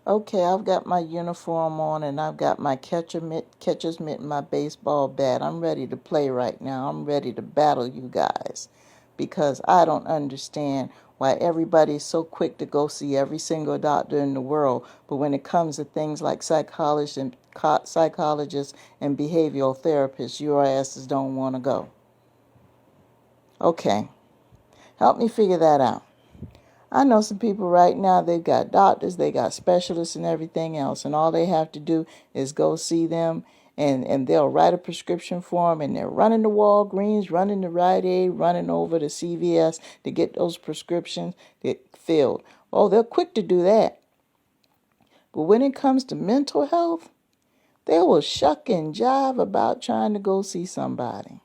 Okay, I've got my uniform on and I've got my catcher's mitt and my baseball bat. I'm ready to play right now. I'm ready to battle you guys because I don't understand why everybody's so quick to go see every single doctor in the world, but when it comes to things like psychologists and behavioral therapists, your asses don't want to go. Okay, help me figure that out. I know some people right now, they've got doctors, they got specialists and everything else, and all they have to do is go see them, and they'll write a prescription for them, and they're running to Walgreens, running to Rite Aid, running over to CVS to get those prescriptions filled. Oh, they're quick to do that. But when it comes to mental health, they will shuck and jive about trying to go see somebody.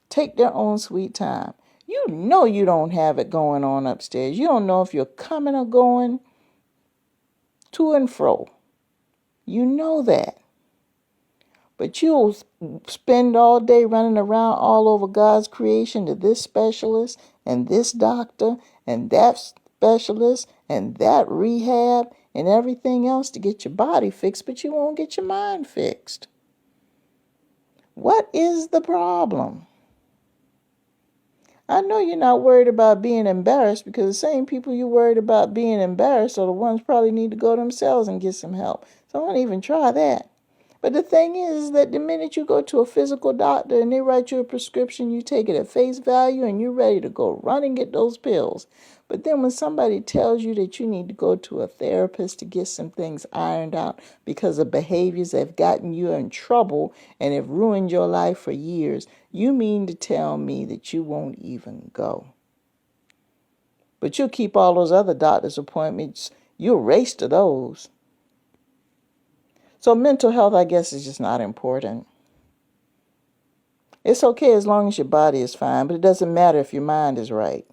Take their own sweet time. You know you don't have it going on upstairs. You don't know if you're coming or going to and fro. You know that. But you'll spend all day running around all over God's creation to this specialist and this doctor and that specialist and that rehab and everything else to get your body fixed, but you won't get your mind fixed. What is the problem? I know you're not worried about being embarrassed because the same people you're worried about being embarrassed are the ones probably need to go themselves and get some help. So don't even try that. But the thing is that the minute you go to a physical doctor and they write you a prescription, you take it at face value and you're ready to go run and get those pills. But then when somebody tells you that you need to go to a therapist to get some things ironed out because of behaviors that have gotten you in trouble and have ruined your life for years, you mean to tell me that you won't even go? But you'll keep all those other doctor's appointments. You'll race to those. So mental health, I guess, is just not important. It's okay as long as your body is fine, but it doesn't matter if your mind is right.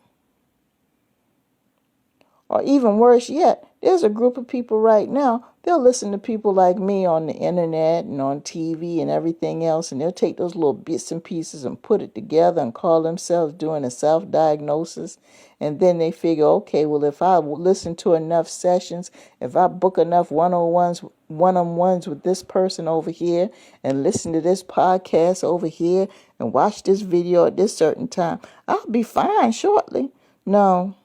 Or even worse yet, there's a group of people right now, they'll listen to people like me on the internet and on TV and everything else, and they'll take those little bits and pieces and put it together and call themselves doing a self-diagnosis. And then they figure, okay, well, if I listen to enough sessions, if I book enough one-on-ones with this person over here and listen to this podcast over here and watch this video at this certain time, I'll be fine shortly. No.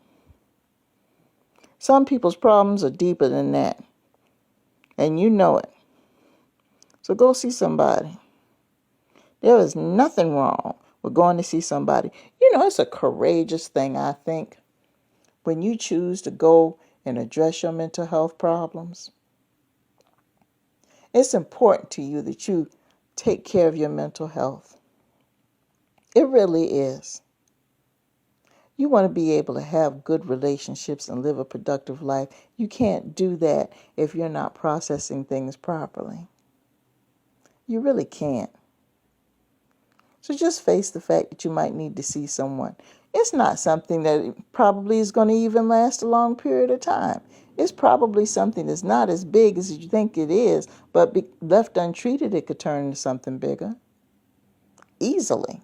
Some people's problems are deeper than that, and you know it. So go see somebody. There is nothing wrong with going to see somebody. You know, it's a courageous thing, I think, when you choose to go and address your mental health problems. It's important to you that you take care of your mental health. It really is. You want to be able to have good relationships and live a productive life. You can't do that if you're not processing things properly. You really can't. So just face the fact that you might need to see someone. It's not something that probably is going to even last a long period of time. It's probably something that's not as big as you think it is, but left untreated, it could turn into something bigger. Easily.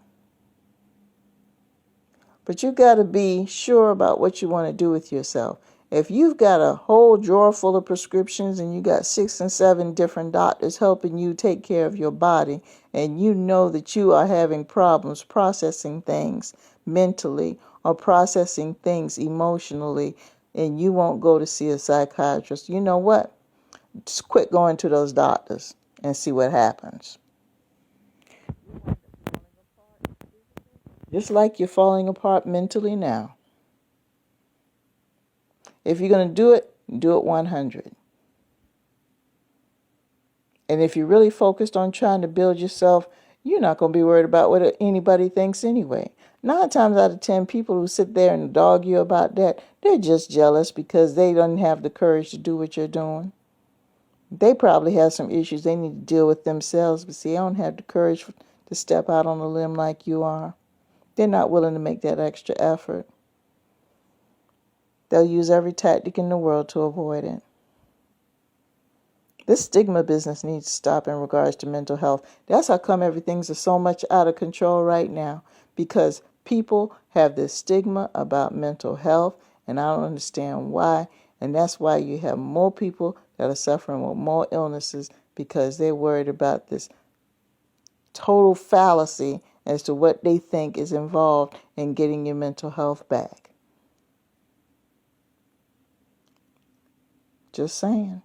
But you got to be sure about what you want to do with yourself. If you've got a whole drawer full of prescriptions and you got 6 and 7 different doctors helping you take care of your body, and you know that you are having problems processing things mentally or processing things emotionally, and you won't go to see a psychiatrist, you know what? Just quit going to those doctors and see what happens. Just like you're falling apart mentally now. If you're going to do it 100. And if you're really focused on trying to build yourself, you're not going to be worried about what anybody thinks anyway. 9 times out of 10, people who sit there and dog you about that, they're just jealous because they don't have the courage to do what you're doing. They probably have some issues they need to deal with themselves, but see, they don't have the courage to step out on a limb like you are. They're not willing to make that extra effort. They'll use every tactic in the world to avoid it. This stigma business needs to stop in regards to mental health. That's how come everything's so much out of control right now, because people have this stigma about mental health, and I don't understand why. And that's why you have more people that are suffering with more illnesses, because they're worried about this total fallacy as to what they think is involved in getting your mental health back. Just saying.